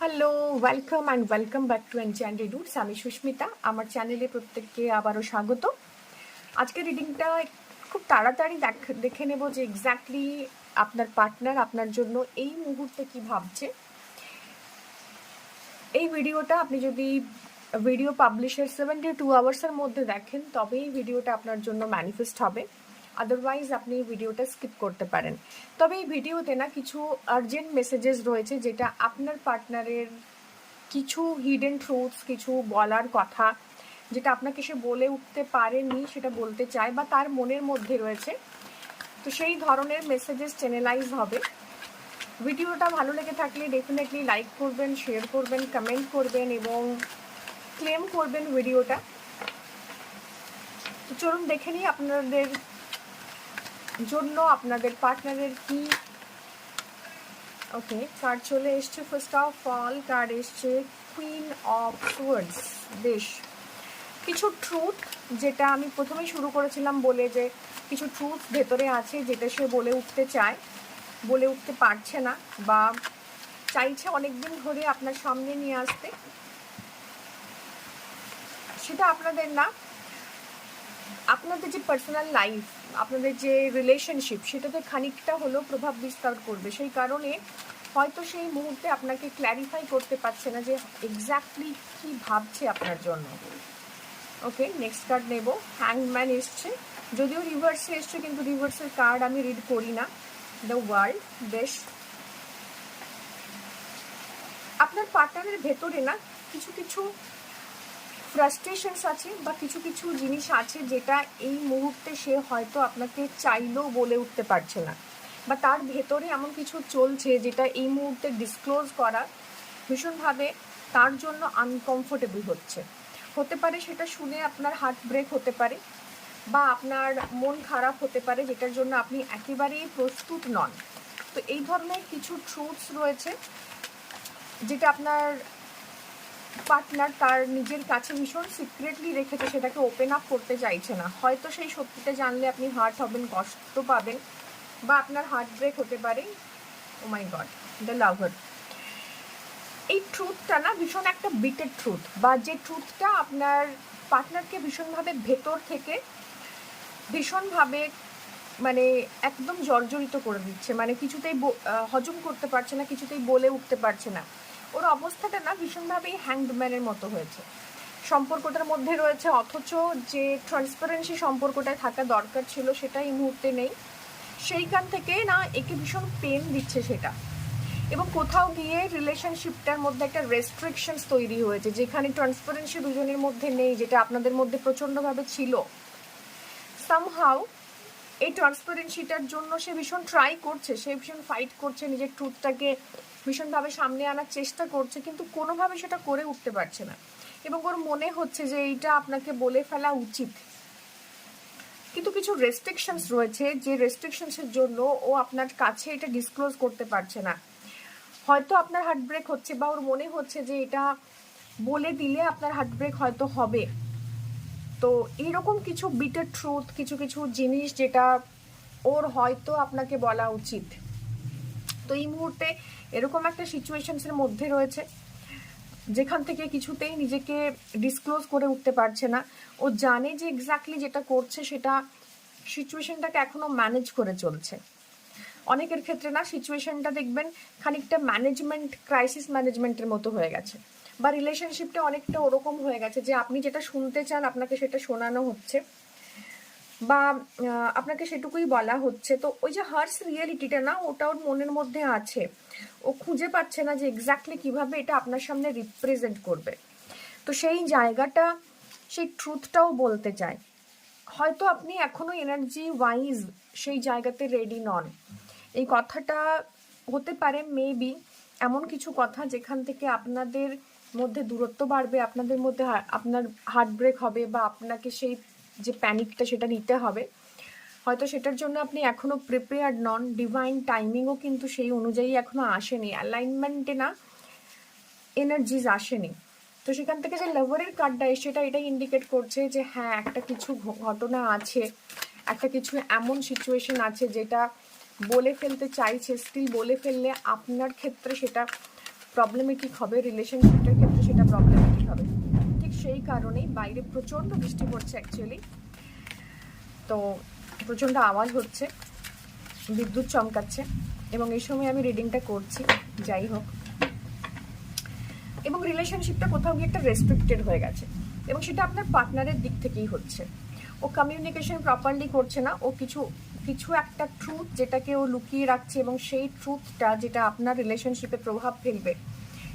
Hello, welcome and welcome back to enchanted roots. আমি সুস্মিতা, আমার চ্যানেলে প্রত্যেককে আবারও স্বাগত। আজকের রিডিংটা খুব তাড়াতাড়ি দেখে নেব যে এক্স্যাক্টলি আপনার পার্টনার আপনার জন্য এই মুহূর্তে কি ভাবছে। এই ভিডিওটা আপনি যদি ভিডিও পাবলিশের 72 আওয়ার্সের মধ্যে দেখেন তবে এই ভিডিওটা আপনার জন্য ম্যানিফেস্ট হবে, আদারওয়াইজ আপনি এই ভিডিওটা স্কিপ করতে পারেন। তবে এই ভিডিওতে না কিছু আর্জেন্ট মেসেজেস রয়েছে যেটা আপনার পার্টনারের কিছু হিডেন ট্রুথস, কিছু বলার কথা যেটা আপনাকে সে বলে উঠতে পারেনি সেটা বলতে চায় বা তার মনের মধ্যে রয়েছে। তো সেই ধরনের মেসেজেস চ্যানেলাইজ হবে। ভিডিওটা ভালো লেগে থাকলে ডেফিনেটলি লাইক করবেন, শেয়ার করবেন, কমেন্ট করবেন এবং ক্লেম করবেন ভিডিওটা। তো চলুন দেখে নিই আপনাদের জন্য আপনাদের পার্টনারের কি। ওকে, কার্ড চলে এসছে। ফার্স্ট অফ অল কার্ড এসছে কুইন অফ সোয়ার্ডস। বেশ কিছু ট্রুথ, যেটা আমি প্রথমেই শুরু করেছিলাম বলে যে কিছু ট্রুথ ভেতরে আছে যেটা সে বলে উঠতে চায়, বলে উঠতে পারছে না বা চাইছে অনেকদিন ধরে আপনার সামনে নিয়ে আসতে। সেটা আপনাদের না, আপনাদের যে পার্সোনাল লাইফ, আপনাদের যে রিলেশনশিপ সেটাতে খানিকটা হলেও প্রভাব বিস্তার করবে। সেই কারণে হয়তো সেই মুহূর্তে আপনাকে ক্ল্যারিফাই করতে পারছে না যে এক্স্যাক্টলি কী ভাবছে আপনার জন্য। ওকে, নেক্সট কার্ড নেব। হ্যাংম্যান এসছে, যদিও রিভার্সে এসছে কিন্তু রিভার্সের কার্ড আমি রিড করি না। The world. বেশ, আপনার পার্টনারের ভেতরে না কিছু কিছু ফ্রাস্ট্রেশনস আছে বা কিছু কিছু জিনিস আছে যেটা এই মুহূর্তে সে হয়তো আপনাকে চাইলেও বলে উঠতে পারছে না, বা তার ভেতরে এমন কিছু চলছে যেটা এই মুহূর্তে ডিসক্লোজ করা ভীষণভাবে তার জন্য আনকমফোর্টেবল হতে পারে। সেটা শুনে আপনার হার্ট ব্রেক হতে পারে বা আপনার মন খারাপ হতে পারে, যেটার জন্য আপনি একেবারেই প্রস্তুত নন। তো এই ধরনের কিছু ট্রুথস রয়েছে যেটা আপনার পার্টনার তার নিজের কাছে ভীষণ সিক্রেটলি রেখেছে, সেটাকে ওপেন আপ করতে চাইছে না। হয়তো সেই সত্যিটা জানলে আপনি হার্ট হবেন, কষ্ট পাবেন বা আপনার হার্ট ব্রেক হতে পারে। ও মাই গড, দ্য লাভার। এই ট্রুথটা না ভীষণ একটা বিটেড ট্রুথ, বা যে ট্রুথটা আপনার পার্টনারকে ভীষণভাবে ভেতর থেকে ভীষণভাবে মানে একদম জর্জরিত করে দিচ্ছে, মানে কিছুতেই হজম করতে পারছে না, কিছুতেই বলে উঠতে পারছে না। ওর অবস্থাটা না ভীষণভাবেই হ্যাংডম্যানের মতো হয়েছে। সম্পর্কটার মধ্যে রয়েছে অথচ যে ট্রান্সপারেন্সি সম্পর্কটায় থাকা দরকার ছিল সেটা এই মুহূর্তে নেই। সেইখান থেকে না একে ভীষণ পেন দিচ্ছে সেটা। এবং কোথাও গিয়ে রিলেশনশিপটার মধ্যে একটা রেস্ট্রিকশনস তৈরি হয়েছে, যেখানে ট্রান্সপারেন্সি দুজনের মধ্যে নেই, যেটা আপনাদের মধ্যে প্রচণ্ডভাবে ছিল। সামহাউ এই ট্রান্সপারেন্সিটার জন্য সে ভীষণ ট্রাই করছে, সে ভীষণ ফাইট করছে, নিজের ট্রুথটাকে ভীষণভাবে সামনে আনার চেষ্টা করছে, কিন্তু কোনোভাবে সেটা করে উঠতে পারছে না। এবং ওর মনে হচ্ছে যে এইটা আপনাকে বলে ফেলা উচিত, কিন্তু কিছু রেস্ট্রিকশনস রয়েছে যে রেস্ট্রিকশনসের জন্য ও আপনার কাছে এটা ডিসক্লোজ করতে পারছে না। হয়তো আপনার হার্ট ব্রেক হচ্ছে বা ওর মনে হচ্ছে যে এটা বলে দিলে আপনার হার্ট ব্রেক হয়তো হবে। তো এইরকম কিছু বিটার ট্রুথ, কিছু কিছু জিনিস যেটা ওর হয়তো আপনাকে বলা উচিত। তো এই মুহূর্তে এরকম একটা সিচুয়েশনসের মধ্যে রয়েছে যেখান থেকে কিছুতেই নিজেকে ডিসক্লোজ করে উঠতে পারছে না। ও জানে যে এক্স্যাক্টলি যেটা করছে সেটা সিচুয়েশনটাকে এখনো ম্যানেজ করে চলছে। অনেকের ক্ষেত্রে না সিচুয়েশনটা দেখবেন খানিকটা ম্যানেজমেন্ট, ক্রাইসিস ম্যানেজমেন্টের মতো হয়ে গেছে, বা রিলেশনশিপটা অনেকটা ওরকম হয়ে গেছে যে আপনি যেটা শুনতে চান আপনাকে সেটা শোনানো হচ্ছে বা আপনাকে সেটুকুই বলা হচ্ছে। তো ওই যে হার্স রিয়েলিটিটা না, ওটা ওর মনের মধ্যে আছে। ও খুঁজে পাচ্ছে না যে এক্স্যাক্টলি কিভাবে এটা আপনার সামনে রিপ্রেজেন্ট করবে। তো সেই জায়গাটা, সেই ট্রুথটাও বলতে চায়। হয়তো আপনি এখনো এনার্জি ওয়াইজ সেই জায়গাতে রেডি নন। এই কথাটা হতে পারে মেবি এমন কিছু কথা যেখান থেকে আপনাদের মধ্যে দূরত্ব বাড়বে, আপনাদের মধ্যে আপনার হার্ট ব্রেক হবে বা আপনাকে সেই যে প্যানিকটা সেটা নিতে হবে। হয়তো সেটার জন্য আপনি এখনো প্রিপেয়ার্ড নন, ডিভাইন টাইমিংও কিন্তু সেই অনুযায়ী এখনো আসেনি, অ্যালাইনমেন্টে না এনার্জিজ আসেনি। তো সেখান থেকে যে লাভারের কার্ডটা এসে এটাই ইন্ডিকেট করছে যে হ্যাঁ, একটা কিছু ঘটনা আছে, একটা কিছু এমন সিচুয়েশন আছে যেটা বলে ফেলতে চাইছে, স্টিল বলে ফেললে আপনার ক্ষেত্রে সেটা প্রবলেমেটিক হবে, রিলেশনশিপের ক্ষেত্রে সেটা প্রবলেমেটিক হবে। ঠিক সেই কারণেই বাইরে প্রচণ্ড বৃষ্টি পড়ছে অ্যাকচুয়ালি, তো প্রচণ্ড আওয়াজ হচ্ছে, বিদ্যুৎ চমকাচ্ছে, এবং এই সময় আমি রিডিংটা করছি। যাই হোক, এবং রিলেশনশিপটা কোথাও গিয়ে একটা রেস্ট্রিক্টেড হয়ে গেছে, এবং সেটা আপনার পার্টনারের দিক থেকেই হচ্ছে। ও কমিউনিকেশন প্রপারলি করছে না, ও কিছু কিছু একটা ট্রুথ যেটাকে ও লুকিয়ে রাখছে, এবং সেই ট্রুথটা যেটা আপনার রিলেশনশিপে প্রভাব ফেলবে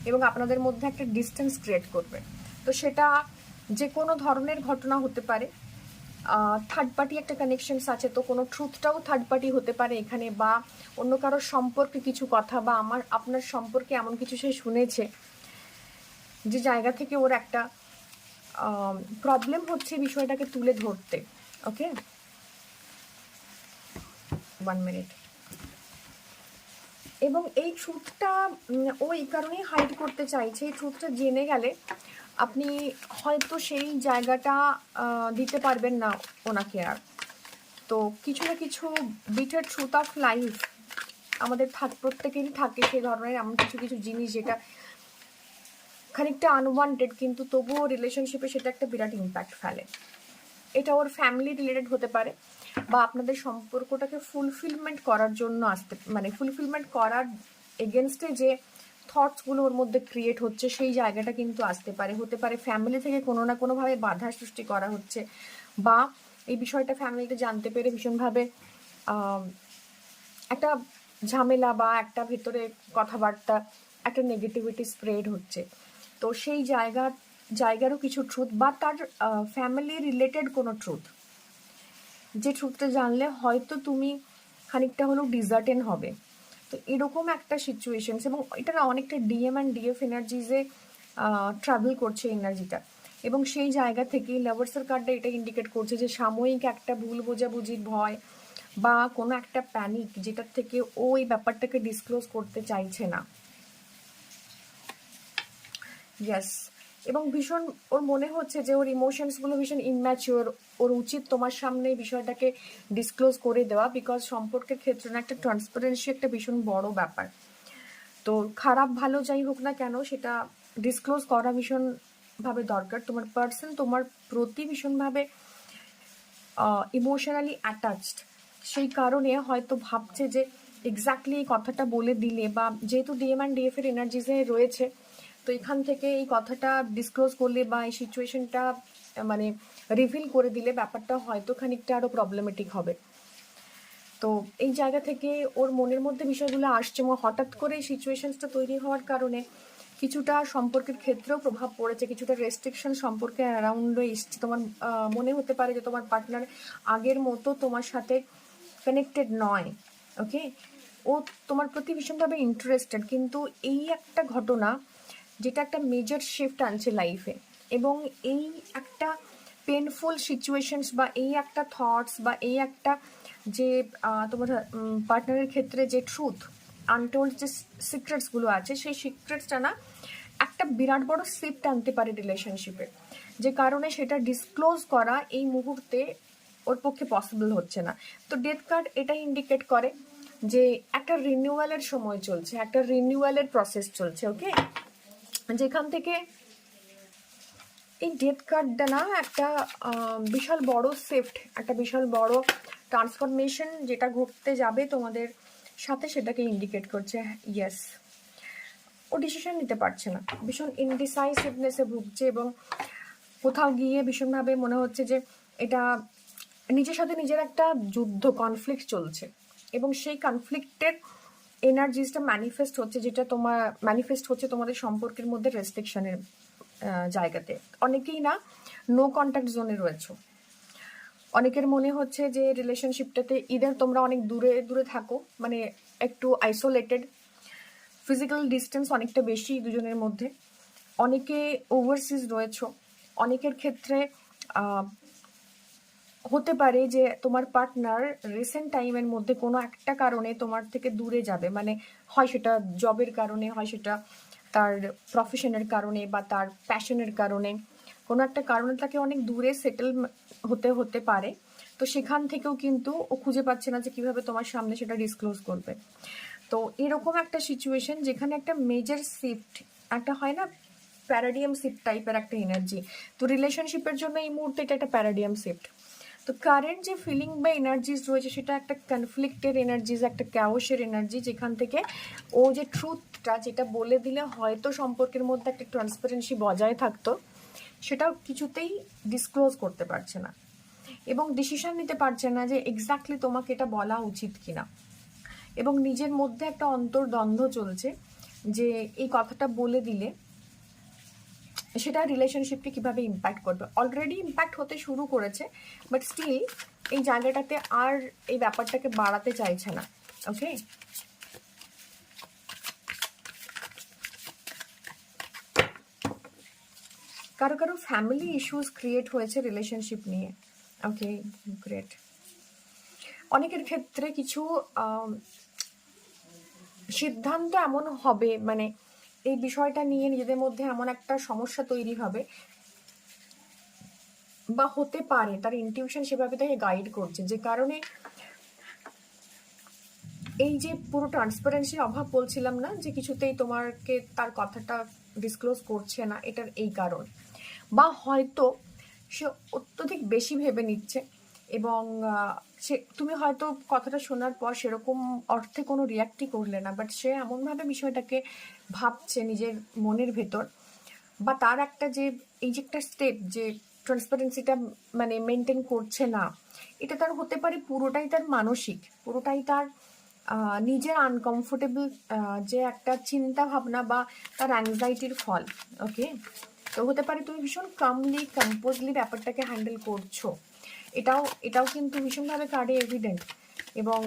এবং আপনাদের মধ্যে একটা ডিস্টেন্স ক্রিয়েট করবে। তো সেটা যে কোনো ধরনের ঘটনা হতে পারে, থার্ড পার্টি একটা কানেকশনস আছে, তো কোনো ট্রুথটাও থার্ড পার্টি হতে পারে এখানে, বা অন্য কারোর সম্পর্কে কিছু কথা, বা আপনার সম্পর্কে এমন কিছু সে শুনেছে যে জায়গা থেকে ওর একটা প্রবলেম হচ্ছে বিষয়টাকে তুলে ধরতে। ওকে, 1 মিনিট। এবং এই ট্রুথটা ও এই কারণেই হাইড করতে চাইছে। এই ট্রুথটা জেনে গেলে আপনি হয়তো সেই জায়গাটা দিতে পারবেন না ওনাকে আর। তো কিছু না কিছু বিটার ট্রুথ অফ লাইফ আমাদের প্রত্যেকেরই থাকে, সেই ধরনের এমন কিছু কিছু জিনিস যেটা খানিকটা আনওয়ান্টেড, কিন্তু তবুও রিলেশনশিপে সেটা একটা বিরাট ইম্প্যাক্ট ফেলে। এটা ওর ফ্যামিলি রিলেটেড হতে পারে, বা আপনাদের সম্পর্কটাকে ফুলফিলমেন্ট করার জন্য মানে ফুলফিলমেন্ট করার এগেনস্টে যে থটসগুলো ওর মধ্যে ক্রিয়েট হচ্ছে সেই জায়গাটা কিন্তু আসতে পারে। হতে পারে ফ্যামিলি থেকে কোনো না কোনোভাবে বাধা সৃষ্টি করা হচ্ছে, বা এই বিষয়টা ফ্যামিলিতে জানতে পেরে ভীষণভাবে একটা ঝামেলা বা একটা ভেতরে কথাবার্তা, একটা নেগেটিভিটি স্প্রেড হচ্ছে। তো সেই জায়গারও কিছু ট্রুথ, বা তার ফ্যামিলি রিলেটেড কোনো ট্রুথ, যে ট্রুথটা জানলে হয়তো তুমি খানিকটা হলেও ডিজার্টেন হবে। তো এরকম একটা সিচুয়েশনস, এবং এটা না অনেকটা ডিএম অ্যান্ড ডিএফ এনার্জিজে ট্রাভেল করছে এনার্জিটা, এবং সেই জায়গা থেকেই লাভার্সের কার্ডটা এটা ইন্ডিকেট করছে যে সাময়িক একটা ভুল বোঝাবুঝির ভয় বা কোনো একটা প্যানিক, যেটার থেকে ও এই ব্যাপারটাকে ডিসক্লোজ করতে চাইছে না। ইয়েস, এবং ভীষণ ওর মনে হচ্ছে যে ওর ইমোশনসগুলো ভীষণ ইম্যাচিওর, ওর উচিত তোমার সামনে এই বিষয়টাকে ডিসক্লোজ করে দেওয়া, বিকজ সম্পর্কের ক্ষেত্রে না একটা ট্রান্সপারেন্সি একটা ভীষণ বড় ব্যাপার। তো খারাপ ভালো যাই হোক না কেন, সেটা ডিসক্লোজ করা ভীষণভাবে দরকার। তোমার পার্সন তোমার প্রতি ভীষণভাবে ইমোশনালি অ্যাটাচড, সেই কারণে হয়তো ভাবছে যে এক্স্যাক্টলি এই কথাটা বলে দিলে, বা যেহেতু ডিএম অ্যান্ড ডিএফ এর এনার্জিসে রয়েছে, তো এখান থেকে এই কথাটা ডিসক্লোজ করলে বা এই সিচুয়েশনটা মানে রিভিল করে দিলে ব্যাপারটা হয়তো খানিকটা আরও প্রবলেমেটিক হবে। তো এই জায়গা থেকে ওর মনের মধ্যে বিষয়গুলো আসছে, এবং হঠাৎ করে এই সিচুয়েশনসটা তৈরি হওয়ার কারণে কিছুটা সম্পর্কের ক্ষেত্রেও প্রভাব পড়েছে, কিছুটা রেস্ট্রিকশন সম্পর্কে অ্যারাউন্ডে এসছে। তোমার মনে হতে পারে যে তোমার পার্টনার আগের মতো তোমার সাথে কানেক্টেড নয়। ওকে, ও তোমার প্রতি ভীষণভাবে ইন্টারেস্টেড, কিন্তু এই একটা ঘটনা যেটা একটা মেজর শিফট আনছে লাইফে, এবং এই একটা পেনফুল সিচুয়েশনস, বা এই একটা থটস, বা এই একটা যে তোমার পার্টনারের ক্ষেত্রে যে ট্রুথ আনটোল্ড যে সিক্রেটসগুলো আছে, সেই সিক্রেটসটা না একটা বিরাট বড় শিফট আনতে পারে রিলেশনশিপে, যে কারণে সেটা ডিসক্লোজ করা এই মুহূর্তে ওর পক্ষে পসিবল হচ্ছে না। তো ডেথ কার্ড এটা ইন্ডিকেট করে যে একটা রিনিউয়ালের সময় চলছে, একটা রিনিউয়ালের প্রসেস চলছে। ওকে, যেখান থেকে এই ডেথ কার্ডটা না একটা বিশাল বড় শিফট, একটা বিশাল বড় ট্রান্সফরমেশন যেটা ঘটতে যাবে তোমাদের সাথে, সেটাকে ইন্ডিকেট করছে। ইয়েস, ও ডিসিশন নিতে পারছে না, ভীষণ ইনডিসাইসিভনেসে ভুগছে, এবং কোথাও গিয়ে ভীষণভাবে মনে হচ্ছে যে এটা নিজের সাথে নিজের একটা যুদ্ধ, কনফ্লিক্ট চলছে, এবং সেই কনফ্লিক্টের এনার্জিসটা ম্যানিফেস্ট হচ্ছে তোমাদের সম্পর্কের মধ্যে রেস্ট্রিকশনের জায়গাতে। অনেকেই না নো কন্ট্যাক্ট জোনে রয়েছে, অনেকের মনে হচ্ছে যে রিলেশনশিপটাতে ইদার তোমরা অনেক দূরে দূরে থাকো, মানে একটু আইসোলেটেড, ফিজিক্যাল ডিস্টেন্স অনেকটা বেশি দুজনের মধ্যে। অনেকে ওভারসিজ রয়েছে, অনেকের ক্ষেত্রে হতে পারে যে তোমার পার্টনার রিসেন্ট টাইমের মধ্যে কোনো একটা কারণে তোমার থেকে দূরে যাবে, মানে হয় সেটা জবের কারণে, হয় সেটা তার প্রফেশনের কারণে, বা তার প্যাশনের কারণে, কোনো একটা কারণে তাকে অনেক দূরে সেটেল হতে পারে। তো সেখান থেকেও কিন্তু ও খুঁজে পাচ্ছে না যে কীভাবে তোমার সামনে সেটা ডিসক্লোজ করবে। তো এরকম একটা সিচুয়েশন যেখানে একটা মেজর শিফট, একটা হয় না প্যারাডিয়াম শিফট টাইপের একটা এনার্জি, তো রিলেশনশিপের জন্য এই মুহূর্তে এটা একটা প্যারাডিয়াম শিফট। তো কারেন্ট যে ফিলিং বা এনার্জিস রয়েছে সেটা একটা কনফ্লিক্টের এনার্জিস, একটা ক্যাওসের এনার্জি, যেখান থেকে ও যে ট্রুথটা যেটা বলে দিলে হয়তো সম্পর্কের মধ্যে একটা ট্রান্সপারেন্সি বজায় থাকতো, সেটাও কিছুতেই ডিসক্লোজ করতে পারছে না এবং ডিসিশন নিতে পারছে না যে এক্স্যাক্টলি তোমাকে এটা বলা উচিত কিনা, এবং নিজের মধ্যে একটা অন্তর্দ্বন্দ্ব চলছে যে এই কথাটা বলে দিলে সেটা রিলেশনশিপকে কিভাবে ইম্প্যাক্ট করবে। অলরেডি ইম্প্যাক্ট হতে শুরু করেছে, বাট স্টিল এই জায়গাটাতে আর এই ব্যাপারটাকে বাড়াতে চাইছে না। ওকে, কারো কারো ফ্যামিলি ইস্যুস ক্রিয়েট হয়েছে রিলেশনশিপ নিয়ে। ওকে, গ্রেট। অনেকের ক্ষেত্রে কিছু সিদ্ধান্ত এমন হবে, মানে এই বিষয়টা নিয়ে নিজেদের মধ্যে এমন একটা সমস্যা তৈরি হবে বা হতে পারে, তার ইনটিউশন সেভাবে তাকে গাইড করছে, যে কারণে এই যে পুরো ট্রান্সপারেন্সির অভাব বলছিলাম না, যে কিছুতেই তোমাকে তার কথাটা ডিসক্লোজ করছে না, এটার এই কারণ। বা হয়তো সে অত্যধিক বেশি ভেবে নিচ্ছে এবং সে, তুমি হয়তো কথাটা শোনার পর সেরকম অর্থে কোনো রিয়াক্টই করলে না, বাট সে এমনভাবে বিষয়টাকে ভাবছে নিজের মনের ভেতর, বা তার একটা যে এই যে একটা স্টেপ যে ট্রান্সপারেন্সিটা মানে মেনটেন করছে না, এটা তার হতে পারে পুরোটাই তার মানসিক, পুরোটাই তার নিজের আনকমফোর্টেবল যে একটা চিন্তা ভাবনা বা তার অ্যাংজাইটির ফল। ওকে, তো হতে পারে তুমি ভীষণ কামলি কম্পোজলি ব্যাপারটাকে হ্যান্ডেল করছো, এটাও কিন্তু ভীষণভাবে কার্ডে এভিডেন্ট। এবং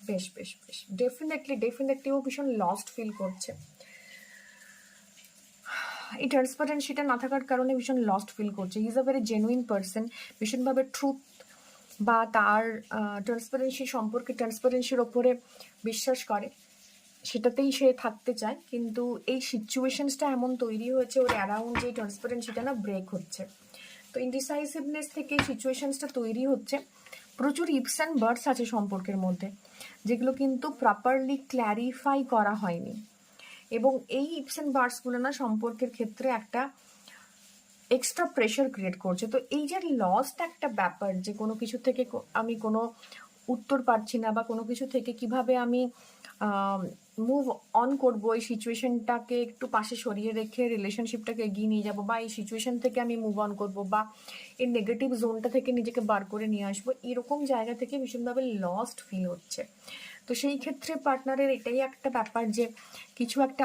বেশ বেশ বেশ ডেফিনেটলি ও ভীষণ লস্ট ফিল করছে। এই ট্রান্সপারেন্সিটা না থাকার কারণে ভীষণ লস্ট ফিল করছে। He is a very genuine person, ভীষণভাবে ট্রুথ বা তার ট্রান্সপারেন্সি সম্পর্কে, ট্রান্সপারেন্সির ওপরে বিশ্বাস করে, সেটাতেই সে থাকতে চায়। কিন্তু এই সিচুয়েশনসটা এমন তৈরি হয়েছে ওর অ্যারাউন্ড, যে ট্রান্সপারেন্সিটা না ব্রেক হচ্ছে। তো ইনডিসাইসিভনেস থেকে সিচুয়েশনসটা তৈরি হচ্ছে। প্রচুর ইপস অ্যান্ড বার্ডস আছে সম্পর্কের মধ্যে, যেগুলো কিন্তু প্রপারলি ক্ল্যারিফাই করা হয়নি, এবং এই ইপস অ্যান্ড বার্ডসগুলো না সম্পর্কের ক্ষেত্রে একটা এক্সট্রা প্রেশার ক্রিয়েট করছে। তো এই যে লস্ট একটা ব্যাপার, যে কোনো কিছু থেকে আমি কোনো উত্তর পাচ্ছি না, বা কোনো কিছু থেকে কিভাবে আমি মুভ অন করবো, এই সিচুয়েশনটাকে একটু পাশে সরিয়ে রেখে রিলেশনশিপটাকে এগিয়ে নিয়ে যাবো, বা এই সিচুয়েশন থেকে আমি মুভ অন করবো, বা এই নেগেটিভ জোনটা থেকে নিজেকে বার করে নিয়ে আসবো, এরকম জায়গা থেকে ভীষণভাবে লস্ট ফিল হচ্ছে। তো সেই ক্ষেত্রে পার্টনারের এটাই একটা ব্যাপার, যে কিছু একটা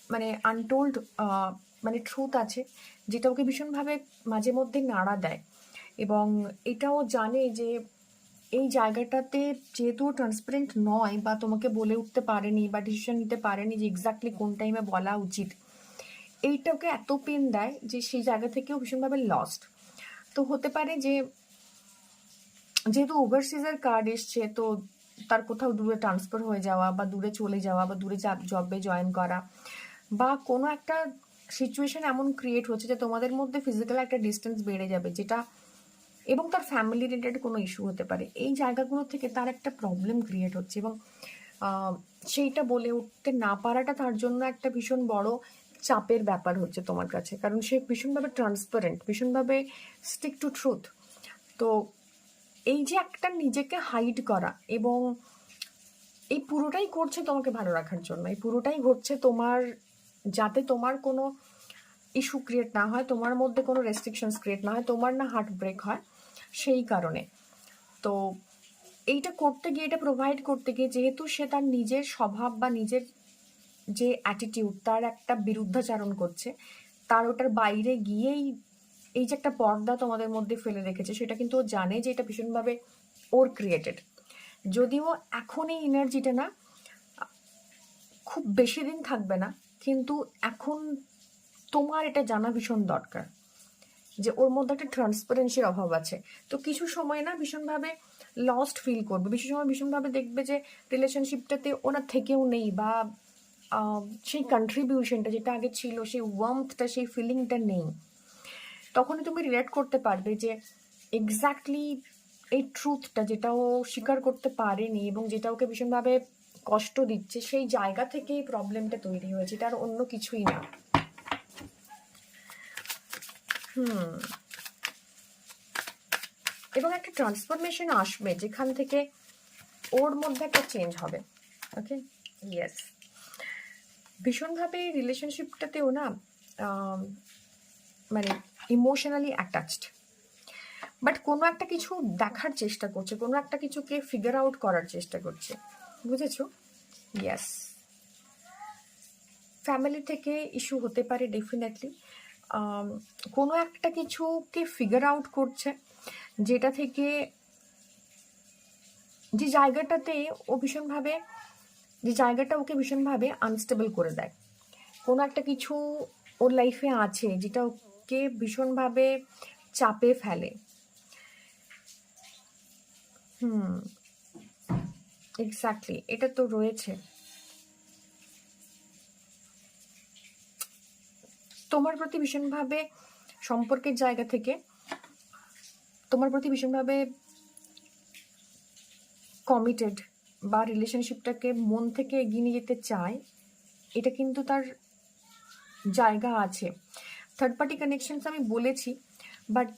মানে আনটোল্ড মানে ট্রুথ আছে, যেটা ওকে ভীষণভাবে মাঝে মধ্যে নাড়া দেয়, এবং এটাও জানে যে এই জায়গাটাতে যেহেতু ট্রান্সপারেন্ট নয়, বা তোমাকে বলে উঠতে পারেনি, বা ডিসিশন নিতে পারেনি যে এক্স্যাক্টলি কোন টাইমে বলা উচিত, এইটা ওকে এত পেন দেয় যে সেই জায়গা থেকেও ভীষণভাবে লস্ট। তো হতে পারে যে যেহেতু ওভারসিজের কার্ড এসছে, তো তার কোথাও দূরে ট্রান্সফার হয়ে যাওয়া, বা দূরে চলে যাওয়া, বা দূরে জবে জয়েন করা, বা কোনো একটা সিচুয়েশন এমন ক্রিয়েট হচ্ছে যে তোমাদের মধ্যে ফিজিক্যাল একটা ডিস্টেন্স বেড়ে যাবে, যেটা, এবং তার ফ্যামিলি রিলেটেড কোনো ইস্যু হতে পারে, এই জায়গাগুলো থেকে তার একটা প্রবলেম ক্রিয়েট হচ্ছে, এবং সেইটা বলে উঠতে না পারাটা তার জন্য একটা ভীষণ বড় চাপের ব্যাপার হচ্ছে তোমার কাছে, কারণ সে ভীষণভাবে ট্রান্সপারেন্ট, ভীষণভাবে স্টিক টু ট্রুথ। তো এই যে একটা নিজেকে হাইড করা, এবং এই পুরোটাই করছে তোমাকে ভালো রাখার জন্য, এই পুরোটাই ঘটছে তোমার, যাতে তোমার কোনো ইস্যু ক্রিয়েট না হয়, তোমার মধ্যে কোনো রেস্ট্রিকশনস ক্রিয়েট না হয়, তোমার না হার্ট ব্রেক হয়, সেই কারণে। তো এইটা করতে গিয়ে, এটা প্রোভাইড করতে গিয়ে, যেহেতু সে তার নিজের স্বভাব বা নিজের যে অ্যাটিটিউড, তার একটা বিরুদ্ধাচারণ করছে, তার ওটার বাইরে গিয়েই এই যে একটা পর্দা তোমাদের মধ্যে ফেলে রেখেছে, সেটা কিন্তু ও জানে যে এটা ভীষণভাবে ওর ক্রিয়েটেড। যদিও এখন এই এনার্জিটা না খুব বেশি দিন থাকবে না, কিন্তু এখন তোমার এটা জানা ভীষণ দরকার যে ওর মধ্যে একটা ট্রান্সপারেন্সির অভাব আছে। তো কিছু সময় না ভীষণভাবে লস্ট ফিল করবে, কিছু সময় ভীষণভাবে দেখবে যে রিলেশনশিপটাতে ওনার থেকেও নেই, বা সেই কন্ট্রিবিউশনটা যেটা আগে ছিল, সেই ওয়ার্মথটা, সেই ফিলিংটা নেই। তখনই তুমি রিলেট করতে পারবে যে এক্স্যাক্টলি এই ট্রুথটা যেটা ও স্বীকার করতে পারেনি এবং যেটা ওকে ভীষণভাবে কষ্ট দিচ্ছে, সেই জায়গা থেকে এই প্রবলেমটা তৈরি হয়েছে, এটা আর অন্য কিছুই না। এবং একটা ট্রান্সফরমেশন আসবে যেখান থেকে ওর মধ্যে একটা চেঞ্জ হবে। ওকে, ইয়েস, ভীষণভাবে এই রিলেশনশিপটাতেও না মানে ইমোশনালি অ্যাটাচড, বাট কোনো একটা কিছু দেখার চেষ্টা করছে, কোনো একটা কিছুকে ফিগার আউট করার চেষ্টা করছে, বুঝেছো? ইয়েস, ফ্যামিলি থেকে ইস্যু হতে পারে ডেফিনেটলি, কোনো একটা কিছুকে ফিগার আউট করছে, যেটা থেকে যে জায়গাটাতে ও ভীষণভাবে, যে জায়গাটা ওকে ভীষণভাবে আনস্টেবল করে দেয়। কোনো একটা কিছু ওর লাইফে আছে যেটা ওকে ভীষণভাবে চাপে ফেলে। এক্স্যাক্টলি, এটা তো রয়েছে। তোমার প্রতি ভীষণভাবে সম্পর্কের জায়গা থেকে তোমার প্রতি ভীষণভাবে কমিটেড বা রিলেশনশিপটাকে মন থেকে এগিয়ে নিয়ে যেতে চায়, এটা কিন্তু তার জায়গা আছে। থার্ড পার্টি কানেকশনস আমি বলেছি, বাট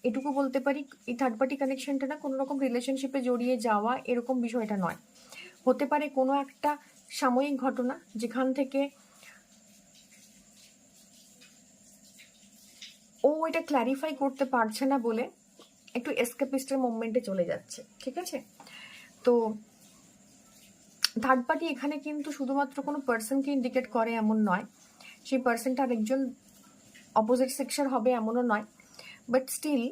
এটুকু বলতে পারি এই থার্ড পার্টি কানেকশনটা না কোনো রকম রিলেশনশিপে জড়িয়ে যাওয়া এরকম বিষয়টা নয়। হতে পারে কোনো একটা সাময়িক ঘটনা যেখান থেকে ও এটা ক্ল্যারিফাই করতে পারছে না বলে একটু এসকেপিস্টের মুভমেন্টে চলে যাচ্ছে, ঠিক আছে? তো থার্ড পার্টি এখানে কিন্তু শুধুমাত্র কোনো পার্সনকে ইন্ডিকেট করে এমন নয়, সেই পার্সনটা আরেকজন অপোজিট সেক্সের হবে এমনও নয়, বাট স্টিল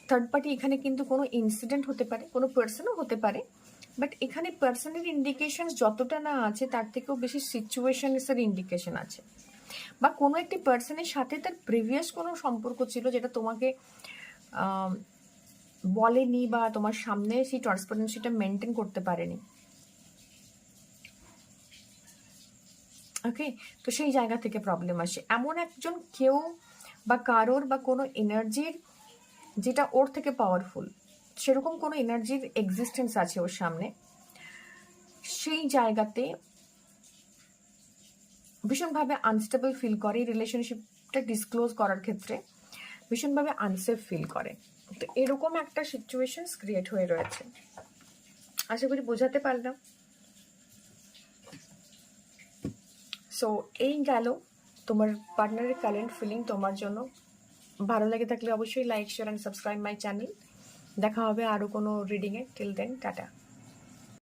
থার্ড পার্টি এখানে কিন্তু কোনো ইনসিডেন্ট হতে পারে, কোনো পার্সনও হতে পারে, বাট এখানে পার্সনের ইন্ডিকেশন যতটা না আছে তার থেকেও বেশি সিচুয়েশনসের ইন্ডিকেশন আছে, বা কোনো একটি পার্সনের সাথে তার প্রিভিয়াস কোনো সম্পর্ক ছিল যেটা তোমাকে বলেনি বা তোমার সামনে সেই ট্রান্সপারেন্সিটা মেনটেন করতে পারেনি। ওকে, তো সেই জায়গা থেকে প্রবলেম আসে। এমন একজন কেউ বা কারোর বা কোনো এনার্জির যেটা ওর থেকে পাওয়ারফুল, সেরকম কোনো এনার্জির এক্সিস্টেন্স আছে ওর সামনে, সেই জায়গাতে ভীষণভাবে আনস্টেবল ফিল করে, রিলেশনশিপটা ডিসক্লোজ করার ক্ষেত্রে ভীষণভাবে আনসেফ ফিল করে। তো এরকম একটা সিচুয়েশনস ক্রিয়েট হয়ে রয়েছে। আশা করি বোঝাতে পারলাম। সো এই গেল তোমার পার্টনারের কারেন্ট ফিলিং তোমার জন্য। ভালো লেগে থাকলে অবশ্যই like, share and subscribe my channel. দেখা হবে আরও কোনো রিডিংয়ে। Till then, tata.